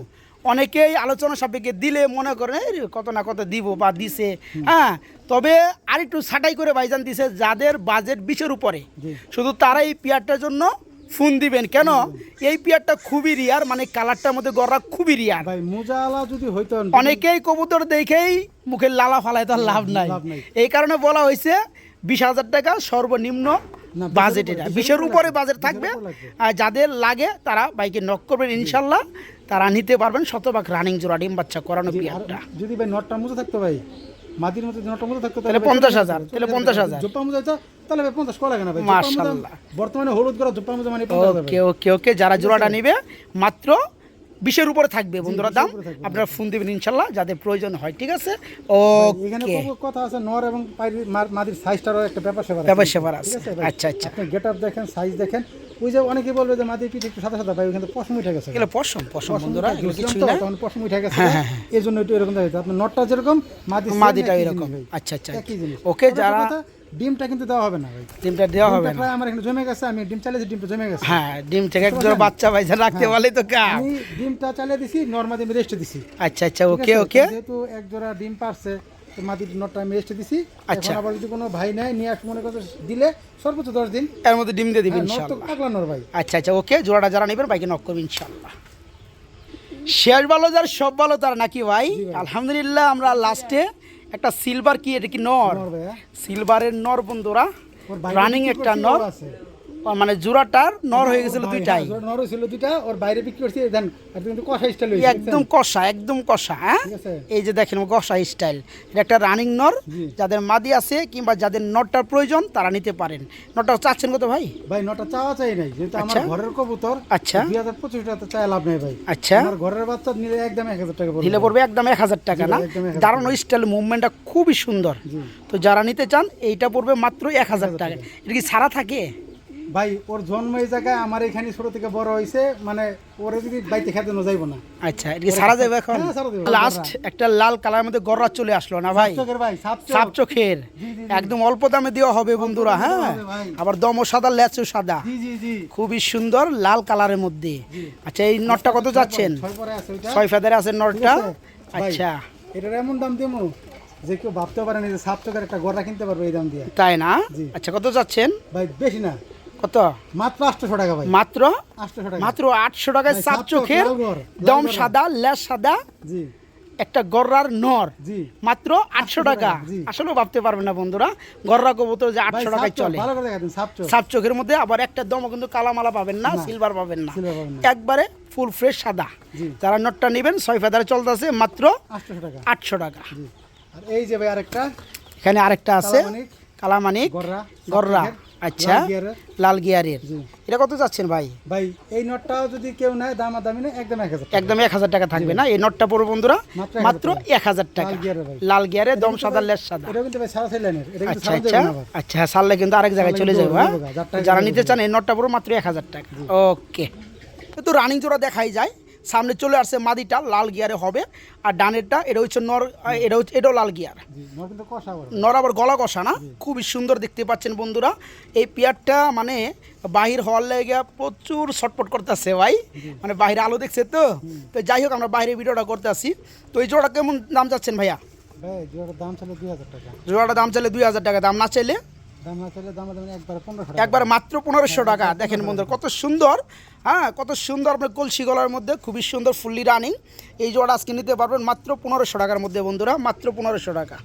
[SPEAKER 1] অনেকেই আলোচনা সাপেক্ষে দিলে মনে করেন এই কত না কত দিব বা দিছে, হ্যাঁ। তবে আরেকটু ছাঁটাই করে ভাইজান দিছে, যাদের বাজেট 20-এর উপরে,
[SPEAKER 2] জি।
[SPEAKER 1] শুধু তারা এই পিয়ারটার জন্য ফোন দিবেন। কেন? এই পিয়ারটা খুবই রিয়ার, মানে কালারটার মধ্যে গড়া খুবই রিয়ার।
[SPEAKER 2] ভাই মোজালা যদি হইতো,
[SPEAKER 1] অনেকেই কবুতর দেখেই মুখের লালা ফালায়, তার লাভ নাই।
[SPEAKER 2] লাভ নাই।
[SPEAKER 1] এই কারণে বলা হয়েছে 20,000 টাকা সর্বনিম্ন
[SPEAKER 2] না,
[SPEAKER 1] বাজেট। এটা 20-এর উপরে বাজেট
[SPEAKER 2] 20-এর
[SPEAKER 1] থাকবে।
[SPEAKER 2] উপরে লাগবে।
[SPEAKER 1] আর যাদের লাগে তারা বাইকে নক করবেন ইনশাল্লাহ, তারা নিতে পারবেন। শতভাগ রানিং জোড়া ডিম বাচ্চা করানো
[SPEAKER 2] জি, আর
[SPEAKER 1] পিয়ারটা।
[SPEAKER 2] যদি ভাই নটটা মোজা থাকতো ভাই, মাদির মধ্যে নটার মধ্যে থাকতো
[SPEAKER 1] তাহলে 50,000, তাহলে 50,000।
[SPEAKER 2] জোপার মধ্যে হইতো তাহলে ভাই 50 করা লাগে না ভাই।
[SPEAKER 1] মাশাআল্লাহ।
[SPEAKER 2] বর্তমানে হলুদ করা জোপার মধ্যে মানে 50,000
[SPEAKER 1] ওকে ওকে ওকে, যারা জোড়াটা নেবে মাত্র 20-এর উপরে থাকবে বন্ধুরা দাম।
[SPEAKER 2] 20-এর উপরে থাকবে।
[SPEAKER 1] আপনারা ফোন দেবেন ইনশাল্লাহ যাদের প্রয়োজন হয়, ঠিক আছে?
[SPEAKER 2] এখানে
[SPEAKER 1] ওকে,
[SPEAKER 2] কথা আছে নর এবং মাদির সাইজটারও একটা ব্যাপার সেবার
[SPEAKER 1] ব্যাপার স্যাপার আছে।
[SPEAKER 2] ঠিক আছে ভাই?
[SPEAKER 1] আচ্ছা আচ্ছা,
[SPEAKER 2] আপনি গেটআপ দেখেন, সাইজ দেখেন। ওই যে অনেকে বলবে যে মাদির পিঠ একটু সাদা সাদা ভাই, ওখানে পশম উঠে গেছে।
[SPEAKER 1] এগুলো পশম পশম বন্ধুরা, এগুলো
[SPEAKER 2] বুঝলাম
[SPEAKER 1] কিছুই
[SPEAKER 2] তো,
[SPEAKER 1] না।
[SPEAKER 2] তখন পশম উঠে গেছে,
[SPEAKER 1] হ্যাঁ, হ্যাঁ, হ্যাঁ।
[SPEAKER 2] এর জন্য একটু এরকম দেখাইতে। আপনার নটটা যেরকম
[SPEAKER 1] মাদিটা এরকম। আচ্ছা আচ্ছা,
[SPEAKER 2] একই জিনিস।
[SPEAKER 1] ওকে,
[SPEAKER 2] তবে
[SPEAKER 1] যারা
[SPEAKER 2] কথা, ডিমটা কিন্তু দেওয়া হবে না ভাই।
[SPEAKER 1] ডিমটা দেওয়া হবে
[SPEAKER 2] ডিমটা
[SPEAKER 1] না।
[SPEAKER 2] প্রায় আমার এখানে জমে গেছে, আমি ডিম চালিয়েছি, ডিমটা জমে গেছে।
[SPEAKER 1] হ্যাঁ, ডিম থেকে এক জোড়া বাচ্চা ভাইজান রাখতে বলে তো কাম।
[SPEAKER 2] আমি ডিমটা চালিয়ে দিছি, নর্মাল আমি রেস্টে দিছি।
[SPEAKER 1] আচ্ছা আচ্ছা,
[SPEAKER 2] ঠিক
[SPEAKER 1] ওকে
[SPEAKER 2] আছে?
[SPEAKER 1] ওকে,
[SPEAKER 2] যেহেতু এক জোড়া ডিম পারছে, তো মাদির নটটা আমি রেস্টে দিছি।
[SPEAKER 1] আচ্ছা।
[SPEAKER 2] এখন আবার যদি কোনো ভাই নেয় নিয়ে আস, মনে করতে দিলে সর্বোচ্চ 10 দিন।
[SPEAKER 1] এর মধ্যে ডিম দিয়ে দিবেন
[SPEAKER 2] হ্যাঁ, নট তো
[SPEAKER 1] ইনশাল্লাহ।
[SPEAKER 2] পাগলা নর ভাই।
[SPEAKER 1] আচ্ছা আচ্ছা, ওকে, জোড়াটা যারা নেবেন বাইকে নক করবেন ইনশাল্লাহ। শেষ ভালো যার সব ভালো তার নাকি ভাই? আলহামদুলিল্লাহ, আমরা লাস্টে একটা সিলভার, কি এটা কি নর?
[SPEAKER 2] নর ভাই, হ্যাঁ।
[SPEAKER 1] সিলভারের নর বন্ধুরা,
[SPEAKER 2] ওর বাইরে
[SPEAKER 1] রানিং
[SPEAKER 2] বিক্রি
[SPEAKER 1] একটা
[SPEAKER 2] করছি,
[SPEAKER 1] নর,
[SPEAKER 2] ওর আছে।
[SPEAKER 1] মানে জোড়াটার নর হয়ে গেছিল
[SPEAKER 2] ভাই,
[SPEAKER 1] দুইটাই।
[SPEAKER 2] হ্যাঁ, নর ছিল দুইটা, ওর বাইরে বিক্রি করছি। দেন একদম কিন্তু কষা স্টাইল হইছে।
[SPEAKER 1] একদম কষা, একদম কষা। হ্যাঁ,
[SPEAKER 2] ঠিক আছে।
[SPEAKER 1] এই যে দেখেন কষা স্টাইল, এটা একটা রানিং নর।
[SPEAKER 2] জি।
[SPEAKER 1] যাদের মাদি আছে কিংবা যাদের নটটার প্রয়োজন তারা নিতে পারেন। নটটা চাচ্ছেন কত ভাই?
[SPEAKER 2] ভাই নটা চাওয়া চাই নাই, যেহেতু আমার
[SPEAKER 1] আচ্ছা।
[SPEAKER 2] ঘরের কবুতর।
[SPEAKER 1] আচ্ছা।
[SPEAKER 2] 2025 টাকা চাই লাভ নেই ভাই।
[SPEAKER 1] আচ্ছা,
[SPEAKER 2] আমার ঘরের বাচ্চা নিলে একদম 1000 টাকা পড়বে।
[SPEAKER 1] দিলে পড়বে একদম 1000 টাকা
[SPEAKER 2] জি,
[SPEAKER 1] না?
[SPEAKER 2] একদম 1000
[SPEAKER 1] দারুণ স্টাইল, মুভমেন্টটা খুবই সুন্দর।
[SPEAKER 2] জি।
[SPEAKER 1] তো যারা নিতে চান এইটা পড়বে মাত্র 1000 টাকা। এটা কি সারা থাকে?
[SPEAKER 2] ভাই ওর জন্ম এই জায়গায়, আমার এখানে ছোট থেকে বড় হয়েছে, মানে ওরে যদি বাইতে খেতে না যাইবো না।
[SPEAKER 1] আচ্ছা, এটা কি সারা যাবে এখন?
[SPEAKER 2] হ্যাঁ, সারা যাবে।
[SPEAKER 1] লাস্ট একটা লাল কালারের মধ্যে গররা চলে আসলো না ভাই?
[SPEAKER 2] চোখের ভাই, সাপ
[SPEAKER 1] সাপ চোখের,
[SPEAKER 2] জি, জি।
[SPEAKER 1] একদম অল্প দামে দেওয়া হবে বন্ধুরা।
[SPEAKER 2] দামে দেওয়া
[SPEAKER 1] হ্যাঁ,
[SPEAKER 2] হবে ভাই।
[SPEAKER 1] আবার দমও সাদা, লেচও সাদা,
[SPEAKER 2] জি জি জি।
[SPEAKER 1] খুবই সুন্দর লাল কালারের মধ্যে। আচ্ছা, এই নটটা কত যাচ্ছেন?
[SPEAKER 2] 6 পরে আছে ওইটা।
[SPEAKER 1] 6 ফেদারে আছে
[SPEAKER 2] ঠিক
[SPEAKER 1] নটটা।
[SPEAKER 2] আছে? ভাই,
[SPEAKER 1] আচ্ছা,
[SPEAKER 2] এটার এমন দাম দিমু যে কেউ ভাবতে পারে না যে সাপ চোখের একটা গড়া কিনতে পারবে এই দাম দিয়ে।
[SPEAKER 1] তাই না?
[SPEAKER 2] জি।
[SPEAKER 1] আচ্ছা, কত যাচ্ছেন?
[SPEAKER 2] ভাই বেশি না,
[SPEAKER 1] কত?
[SPEAKER 2] মাত্র 800 টাকা ভাই।
[SPEAKER 1] মাত্র
[SPEAKER 2] 800 টাকা।
[SPEAKER 1] মাত্র 800 টাকায়
[SPEAKER 2] ভাই,
[SPEAKER 1] সাপ
[SPEAKER 2] সাপ চোখ,
[SPEAKER 1] চোখের,
[SPEAKER 2] লাল গড়,
[SPEAKER 1] দম
[SPEAKER 2] লাল গড়া।
[SPEAKER 1] সাদা, লেজ সাদা,
[SPEAKER 2] জি
[SPEAKER 1] একটা গররার নর,
[SPEAKER 2] জি।
[SPEAKER 1] মাত্র 800 টাকা।
[SPEAKER 2] জি।
[SPEAKER 1] আসলেও ভাবতে পারবেন না বন্ধুরা, গররা কবুতর যে
[SPEAKER 2] ভাই
[SPEAKER 1] 800
[SPEAKER 2] সাপ
[SPEAKER 1] টাকায়
[SPEAKER 2] চোখ,
[SPEAKER 1] চলে।
[SPEAKER 2] ভালো করে দেখা দিন, সাপ চোখ।
[SPEAKER 1] সাপ চোখের মধ্যে আবার একটা দমও কিন্তু কালামালা পাবেন না,
[SPEAKER 2] না।
[SPEAKER 1] সিলভার পাবেন না,
[SPEAKER 2] সিলভার পাবেন না।
[SPEAKER 1] একবারে ফুল ফ্রেশ সাদা।
[SPEAKER 2] জি।
[SPEAKER 1] যারা নটটা নেবেন 6 ফেদারে চলতেছে মাত্র
[SPEAKER 2] 800 টাকা।
[SPEAKER 1] 800 টাকা।
[SPEAKER 2] জি। আর এই যে ভাই আরেকটা
[SPEAKER 1] এখানে আরেকটা আছে
[SPEAKER 2] কালামানিক,
[SPEAKER 1] কালামানিক
[SPEAKER 2] গররা,
[SPEAKER 1] গররা।
[SPEAKER 2] সাপ চোখের,
[SPEAKER 1] আচ্ছা,
[SPEAKER 2] লাল গিয়ারের।
[SPEAKER 1] লাল গিয়ারের।
[SPEAKER 2] জি।
[SPEAKER 1] এটা কত যাচ্ছেন ভাই?
[SPEAKER 2] ভাই এই নটটাও যদি কেউ নেয় দামাদামি নেই, একদম 1000 টাকা।
[SPEAKER 1] একদম 1000 টাকা থাকবে না? এই নটটা পড়বে বন্ধুরা
[SPEAKER 2] মাত্র
[SPEAKER 1] মাত্র 1000 টাকা।
[SPEAKER 2] লাল গিয়ারের ভাই।
[SPEAKER 1] লাল গিয়ারে দম
[SPEAKER 2] কিন্তু
[SPEAKER 1] সাদা,
[SPEAKER 2] ভাই,
[SPEAKER 1] লেজ সাদা।
[SPEAKER 2] এটা কিন্তু ভাই সারা লাইনের, এটা কিন্তু
[SPEAKER 1] আচ্ছা
[SPEAKER 2] সারা
[SPEAKER 1] আচ্ছা
[SPEAKER 2] যাবে না আবার।
[SPEAKER 1] আচ্ছা, সারলে কিন্তু আরেক জায়গায় চলে
[SPEAKER 2] সারলে
[SPEAKER 1] যাবে।
[SPEAKER 2] কিন্তু
[SPEAKER 1] হ্যাঁ,
[SPEAKER 2] যাবে, যার টাকা
[SPEAKER 1] যারা
[SPEAKER 2] যাবে।
[SPEAKER 1] নিতে চান এই নটটা পুরো মাত্র 1000 টাকা। ওকে, তো রানিং জোড়া দেখাই যায়। সামনে চলে আসছে মাদিটা, লাল গিয়ারে হবে। আর ডানেরটা এটা হচ্ছে নর, এটাও লাল গিয়ার।
[SPEAKER 2] জি, নর কিন্তু কষা আবার।
[SPEAKER 1] নর আবার গলা কষা না? খুবই সুন্দর দেখতে পাচ্ছেন বন্ধুরা। এই পেয়ারটা মানে বাহির হওয়ার লেগে প্রচুর ছটপট করতেছে ভাই, মানে বাইরে আলো দেখছে তো। তো যাই হোক, আমরা বাইরে ভিডিওটা করতে আসি। তো এই জোড়া কেমন দাম যাচ্ছেন ভাইয়া?
[SPEAKER 2] ভাই জোড়ার দাম ছিল 2000 টাকা।
[SPEAKER 1] জোড়াটা দাম চাইলে 2000 টাকা, দাম না চাইলে
[SPEAKER 2] দাম না চাইলে দামাদামি একবার 1500 টাকা।
[SPEAKER 1] একবার মাত্র 1500 টাকা। দেখেন বন্ধুরা কত সুন্দর, হ্যাঁ কত সুন্দর, আপনার কলসি গলার মধ্যে খুবই সুন্দর ফুললি রানিং। এই জোড়া আজকে নিতে পারবেন মাত্র 1500 টাকার মধ্যে বন্ধুরা, মাত্র 1500 টাকা।